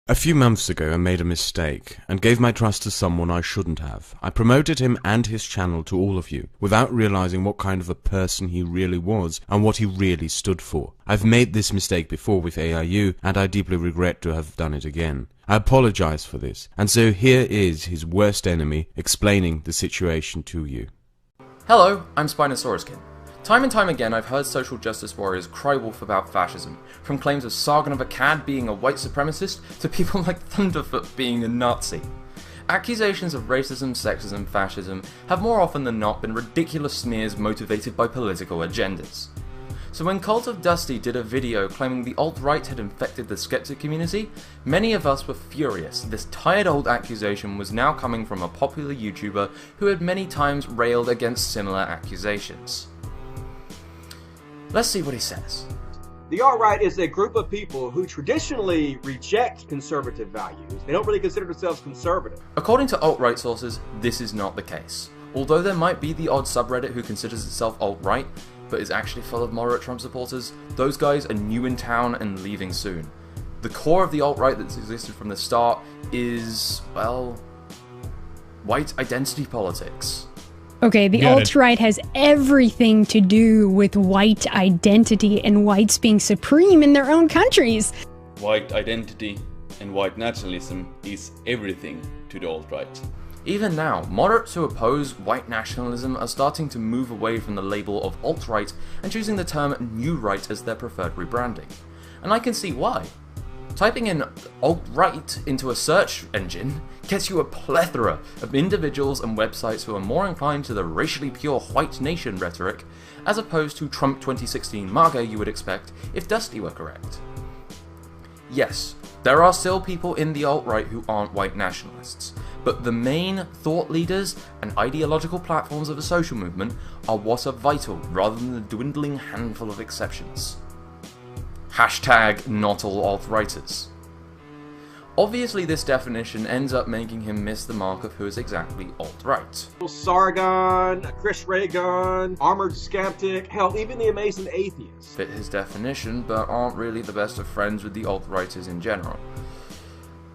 A few months ago I made a mistake and gave my trust to someone I shouldn't have. I promoted him and his channel to all of you, without realizing what kind of a person he really was and what he really stood for. I've made this mistake before with AIU and I deeply regret to have done it again. I apologize for this, and so here is his worst enemy explaining the situation to you. Hello, I'm Spinosauruskin. Time and time again I've heard social justice warriors cry wolf about fascism, from claims of Sargon of Akkad being a white supremacist to people like Thunderfoot being a Nazi. Accusations of racism, sexism, fascism have more often than not been ridiculous smears motivated by political agendas. So when Cult of Dusty did a video claiming the alt-right had infected the Skeptic community, many of us were furious. This tired old accusation was now coming from a popular YouTuber who had many times railed against similar accusations. Let's see what he says. The alt-right is a group of people who traditionally reject conservative values. They don't really consider themselves conservative. According to alt-right sources, this is not the case. Although there might be the odd subreddit who considers itself alt-right, but is actually full of moderate Trump supporters, those guys are new in town and leaving soon. The core of the alt-right that's existed from the start is, well, white identity politics. Okay, the alt-right has everything to do with white identity and whites being supreme in their own countries. White identity and white nationalism is everything to the alt-right. Even now, moderates who oppose white nationalism are starting to move away from the label of alt-right and choosing the term new right as their preferred rebranding. And I can see why. Typing in alt-right into a search engine gets you a plethora of individuals and websites who are more inclined to the racially pure white nation rhetoric, as opposed to Trump 2016 MAGA you would expect if Dusty were correct. Yes, there are still people in the alt-right who aren't white nationalists, but the main thought leaders and ideological platforms of a social movement are what are vital rather than the dwindling handful of exceptions. Hashtag not all alt-righters. Obviously this definition ends up making him miss the mark of who is exactly alt-right. Sargon, Chris Reagan, Armored Skeptic, hell, even the Amazing Atheist Fit his definition, but aren't really the best of friends with the alt-righters in general.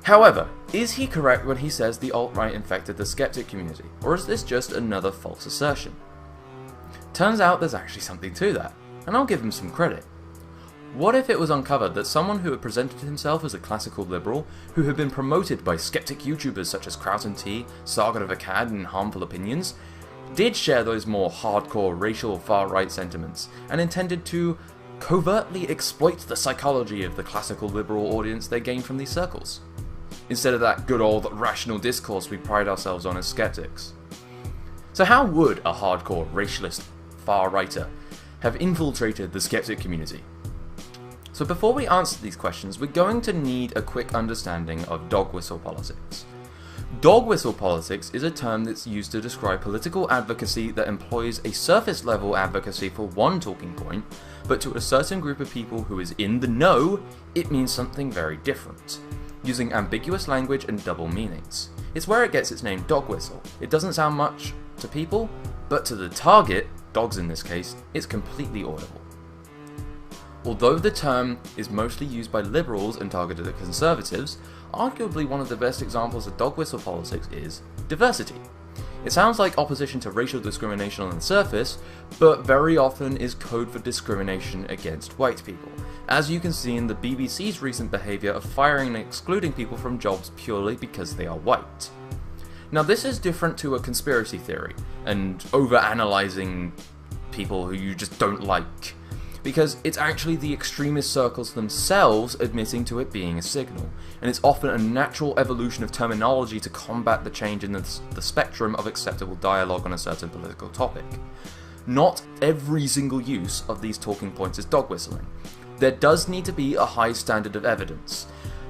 However, is he correct when he says the alt-right infected the Skeptic community, or is this just another false assertion? Turns out there's actually something to that, and I'll give him some credit. What if it was uncovered that someone who had presented himself as a classical liberal, who had been promoted by skeptic YouTubers such as Kraut and T, Sargon of Akkad and Harmful Opinions, did share those more hardcore racial far-right sentiments, and intended to covertly exploit the psychology of the classical liberal audience they gained from these circles, instead of that good old rational discourse we pride ourselves on as skeptics? So how would a hardcore racialist far-righter have infiltrated the skeptic community? So before we answer these questions, we're going to need a quick understanding of dog whistle politics. Dog whistle politics is a term that's used to describe political advocacy that employs a surface level advocacy for one talking point, but to a certain group of people who is in the know, it means something very different, using ambiguous language and double meanings. It's where it gets its name dog whistle. It doesn't sound much to people, but to the target, dogs in this case, it's completely audible. Although the term is mostly used by liberals and targeted at conservatives, arguably one of the best examples of dog whistle politics is diversity. It sounds like opposition to racial discrimination on the surface, but very often is code for discrimination against white people, as you can see in the BBC's recent behaviour of firing and excluding people from jobs purely because they are white. Now this is different to a conspiracy theory, and over-analysing people who you just don't like, because it's actually the extremist circles themselves admitting to it being a signal, and it's often a natural evolution of terminology to combat the change in the spectrum of acceptable dialogue on a certain political topic. Not every single use of these talking points is dog whistling. There does need to be a high standard of evidence,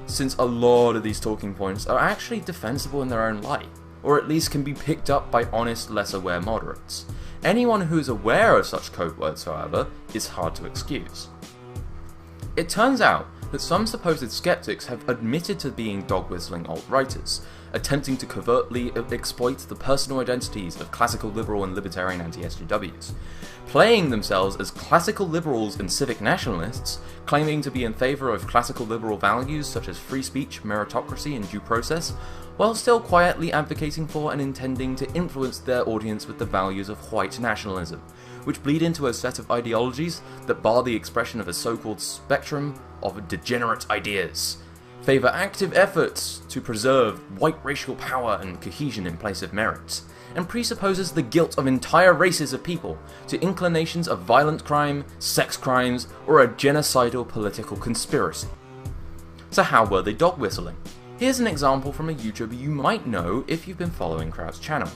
since a lot of these talking points are actually defensible in their own light, or at least can be picked up by honest, less aware moderates. Anyone who is aware of such code words, however, is hard to excuse. It turns out that some supposed skeptics have admitted to being dog-whistling alt-righters, attempting to covertly exploit the personal identities of classical liberal and libertarian anti-SJWs, playing themselves as classical liberals and civic nationalists, claiming to be in favour of classical liberal values such as free speech, meritocracy and due process, while still quietly advocating for and intending to influence their audience with the values of white nationalism, which bleed into a set of ideologies that bar the expression of a so-called spectrum of degenerate ideas, favour active efforts to preserve white racial power and cohesion in place of merit, and presupposes the guilt of entire races of people to inclinations of violent crime, sex crimes, or a genocidal political conspiracy. So how were they dog whistling? Here's an example from a YouTuber you might know if you've been following Kraut's channel.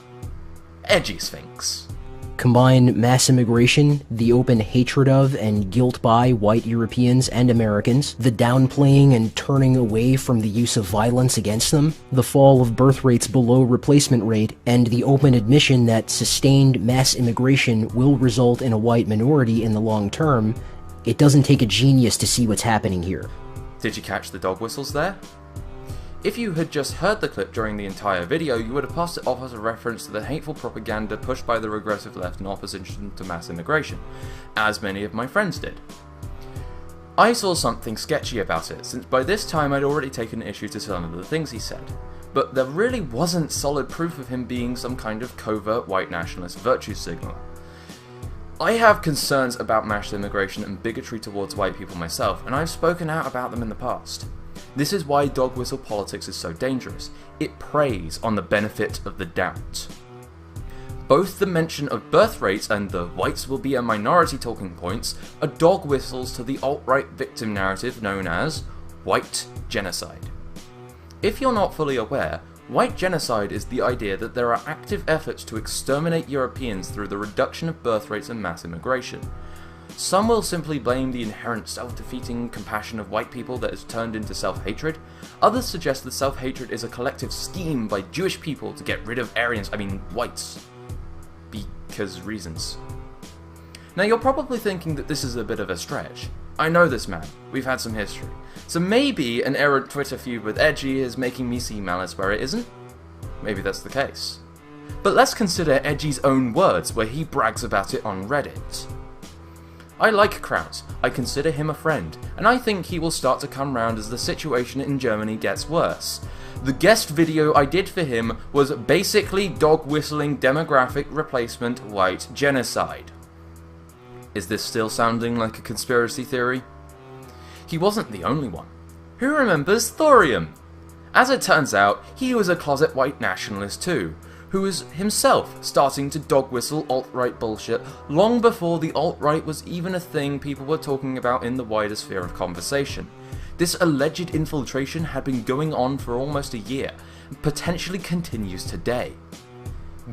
Edgy Sphinx. Combine mass immigration, the open hatred of and guilt by white Europeans and Americans, the downplaying and turning away from the use of violence against them, the fall of birth rates below replacement rate, and the open admission that sustained mass immigration will result in a white minority in the long term. It doesn't take a genius to see what's happening here. Did you catch the dog whistles there? If you had just heard the clip during the entire video, you would have passed it off as a reference to the hateful propaganda pushed by the regressive left in opposition to mass immigration, as many of my friends did. I saw something sketchy about it, since by this time I'd already taken issue to some of the things he said, but there really wasn't solid proof of him being some kind of covert white nationalist virtue signaler. I have concerns about mass immigration and bigotry towards white people myself, and I've spoken out about them in the past. This is why dog whistle politics is so dangerous. It preys on the benefit of the doubt. Both the mention of birth rates and the whites will be a minority talking points are dog whistles to the alt-right victim narrative known as white genocide. If you're not fully aware, white genocide is the idea that there are active efforts to exterminate Europeans through the reduction of birth rates and mass immigration. Some will simply blame the inherent self-defeating compassion of white people that has turned into self-hatred. Others suggest that self-hatred is a collective scheme by Jewish people to get rid of whites. Because reasons. Now you're probably thinking that this is a bit of a stretch. I know this man, we've had some history. So maybe an errant Twitter feud with Edgy is making me see malice where it isn't? Maybe that's the case. But let's consider Edgy's own words where he brags about it on Reddit. I like Kraut, I consider him a friend, and I think he will start to come round as the situation in Germany gets worse. The guest video I did for him was basically dog whistling demographic replacement white genocide. Is this still sounding like a conspiracy theory? He wasn't the only one. Who remembers Thorium? As it turns out, he was a closet white nationalist too, who was himself starting to dog whistle alt-right bullshit long before the alt-right was even a thing people were talking about in the wider sphere of conversation. This alleged infiltration had been going on for almost a year, and potentially continues today.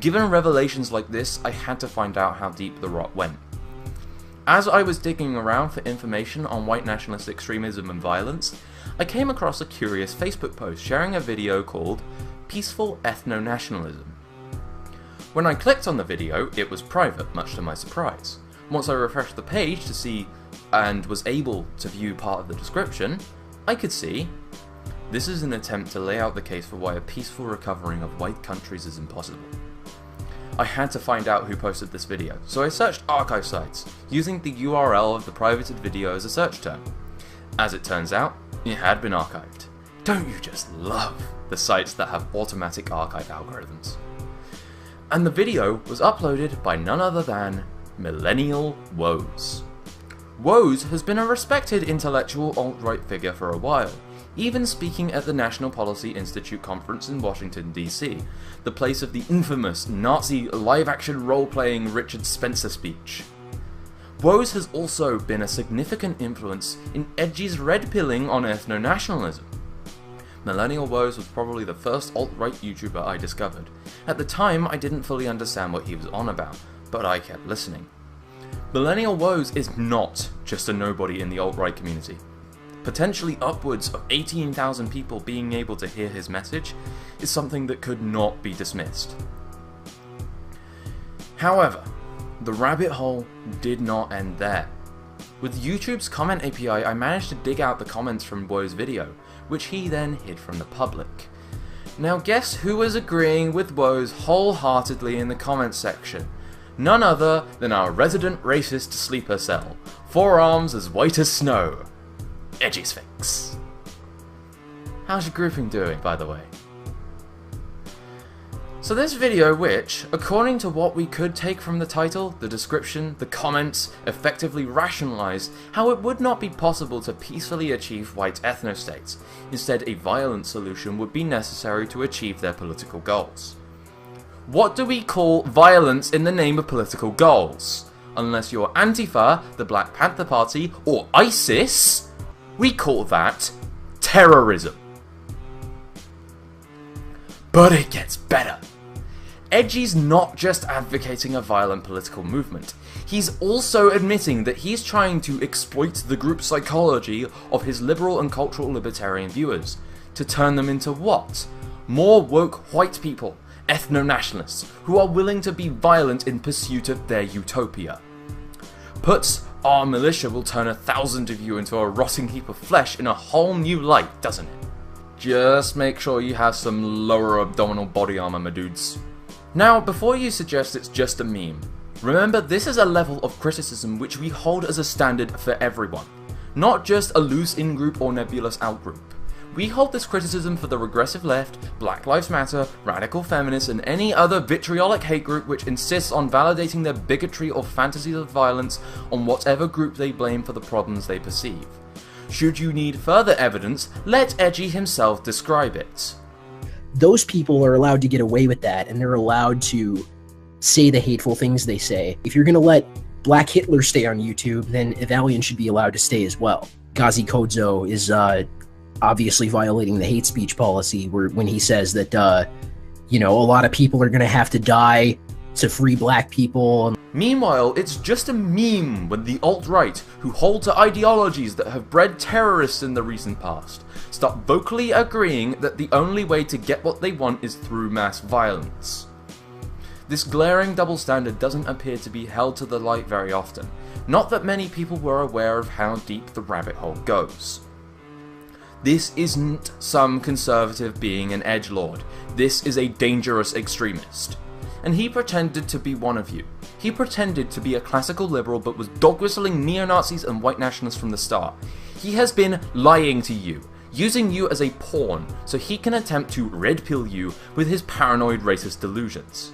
Given revelations like this, I had to find out how deep the rot went. As I was digging around for information on white nationalist extremism and violence, I came across a curious Facebook post sharing a video called Peaceful Ethno-Nationalism. When I clicked on the video, it was private, much to my surprise. Once I refreshed the page to see and was able to view part of the description, I could see this is an attempt to lay out the case for why a peaceful recovering of white countries is impossible. I had to find out who posted this video, so I searched archive sites, using the URL of the privated video as a search term. As it turns out, it had been archived. Don't you just love the sites that have automatic archive algorithms? And the video was uploaded by none other than Millennial Woes. Woes has been a respected intellectual alt-right figure for a while, even speaking at the National Policy Institute conference in Washington, D.C., the place of the infamous Nazi live-action role-playing Richard Spencer speech. Woes has also been a significant influence in Edgy's red-pilling on ethno-nationalism. Millennial Woes was probably the first alt-right YouTuber I discovered. At the time, I didn't fully understand what he was on about, but I kept listening. Millennial Woes is not just a nobody in the alt-right community. Potentially upwards of 18,000 people being able to hear his message is something that could not be dismissed. However, the rabbit hole did not end there. With YouTube's comment API, I managed to dig out the comments from Woe's video, which he then hid from the public. Now guess who is agreeing with woes wholeheartedly in the comments section? None other than our resident racist sleeper cell, forearms as white as snow, Edgy Sphinx. How's your grouping doing, by the way? So this video, which, according to what we could take from the title, the description, the comments, effectively rationalised how it would not be possible to peacefully achieve white ethnostates. Instead, a violent solution would be necessary to achieve their political goals. What do we call violence in the name of political goals? Unless you're Antifa, the Black Panther Party, or ISIS, we call that terrorism. But it gets better. Edgy's not just advocating a violent political movement, he's also admitting that he's trying to exploit the group psychology of his liberal and cultural libertarian viewers, to turn them into what? More woke white people, ethno-nationalists, who are willing to be violent in pursuit of their utopia. Puts our militia will turn 1,000 of you into a rotting heap of flesh in a whole new light, doesn't it? Just make sure you have some lower abdominal body armor, my dudes. Now, before you suggest it's just a meme, remember this is a level of criticism which we hold as a standard for everyone, not just a loose in-group or nebulous out-group. We hold this criticism for the regressive left, Black Lives Matter, radical feminists, and any other vitriolic hate group which insists on validating their bigotry or fantasies of violence on whatever group they blame for the problems they perceive. Should you need further evidence, let Edgy himself describe it. Those people are allowed to get away with that, and they're allowed to say the hateful things they say. If you're going to let Black Hitler stay on YouTube, then Evalian should be allowed to stay as well. Ghazi Kodzo is obviously violating the hate speech policy when he says that, a lot of people are going to have to die to free black people. Meanwhile, it's just a meme when the alt-right, who hold to ideologies that have bred terrorists in the recent past, start vocally agreeing that the only way to get what they want is through mass violence. This glaring double standard doesn't appear to be held to the light very often, not that many people were aware of how deep the rabbit hole goes. This isn't some conservative being an edgelord, this is a dangerous extremist. And he pretended to be one of you. He pretended to be a classical liberal but was dog-whistling neo-Nazis and white nationalists from the start. He has been lying to you, using you as a pawn so he can attempt to red-pill you with his paranoid racist delusions.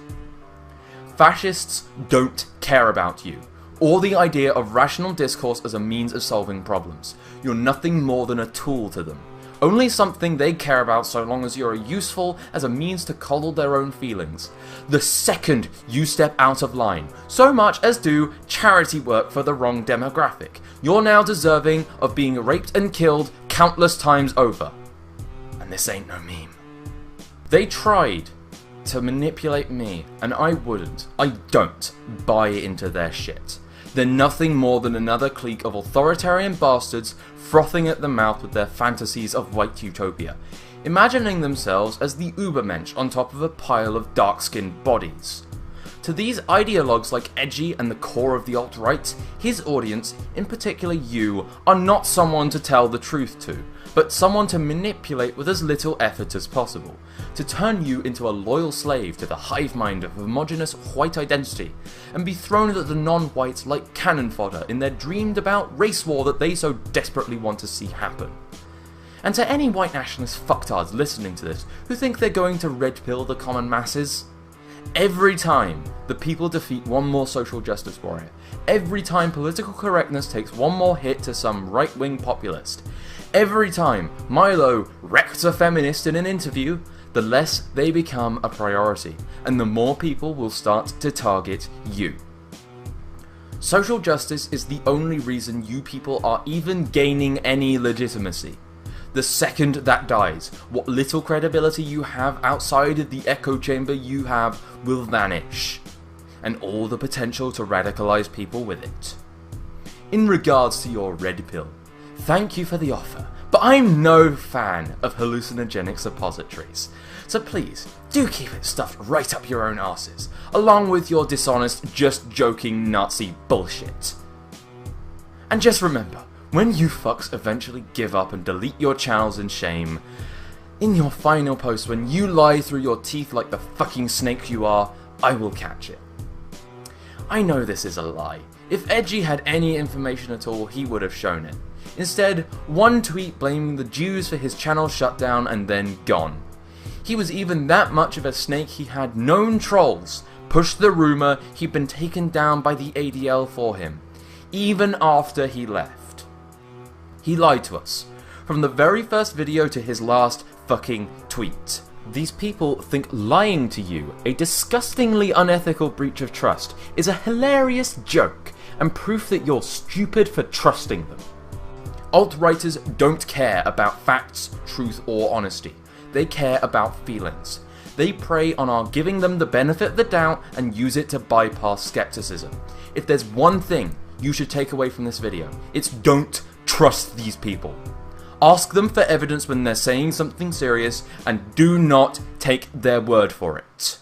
Fascists don't care about you, or the idea of rational discourse as a means of solving problems. You're nothing more than a tool to them. Only something they care about so long as you're useful as a means to coddle their own feelings. The second you step out of line, so much as do charity work for the wrong demographic, you're now deserving of being raped and killed countless times over. And this ain't no meme. They tried to manipulate me, and I don't buy into their shit. They're nothing more than another clique of authoritarian bastards frothing at the mouth with their fantasies of white utopia, imagining themselves as the Ubermensch on top of a pile of dark-skinned bodies. To these ideologues like Edgy and the core of the alt-right, his audience, in particular you, are not someone to tell the truth to, but someone to manipulate with as little effort as possible, to turn you into a loyal slave to the hive mind of homogeneous white identity, and be thrown at the non-whites like cannon fodder in their dreamed about race war that they so desperately want to see happen. And to any white nationalist fucktards listening to this who think they're going to red pill the common masses, every time the people defeat one more social justice warrior, every time political correctness takes one more hit to some right-wing populist, every time Milo wrecked a feminist in an interview, the less they become a priority, and the more people will start to target you. Social justice is the only reason you people are even gaining any legitimacy. The second that dies, what little credibility you have outside of the echo chamber you have will vanish, and all the potential to radicalize people with it. In regards to your red pill, thank you for the offer, but I'm no fan of hallucinogenic suppositories, so please, do keep it stuffed right up your own asses, along with your dishonest, just joking Nazi bullshit. And just remember, when you fucks eventually give up and delete your channels in shame, In your final post, when you lie through your teeth like the fucking snake you are, I will catch it. I know this is a lie. If Edgy had any information at all, he would have shown it. Instead, one tweet blaming the Jews for his channel shutdown and then gone. He was even that much of a snake he had known trolls push the rumour he'd been taken down by the ADL for him, even after he left. He lied to us, from the very first video to his last fucking tweet. These people think lying to you, a disgustingly unethical breach of trust, is a hilarious joke and proof that you're stupid for trusting them. Alt-writers don't care about facts, truth or honesty. They care about feelings. They prey on our giving them the benefit of the doubt and use it to bypass skepticism. If there's one thing you should take away from this video, it's don't trust these people. Ask them for evidence when they're saying something serious and do not take their word for it.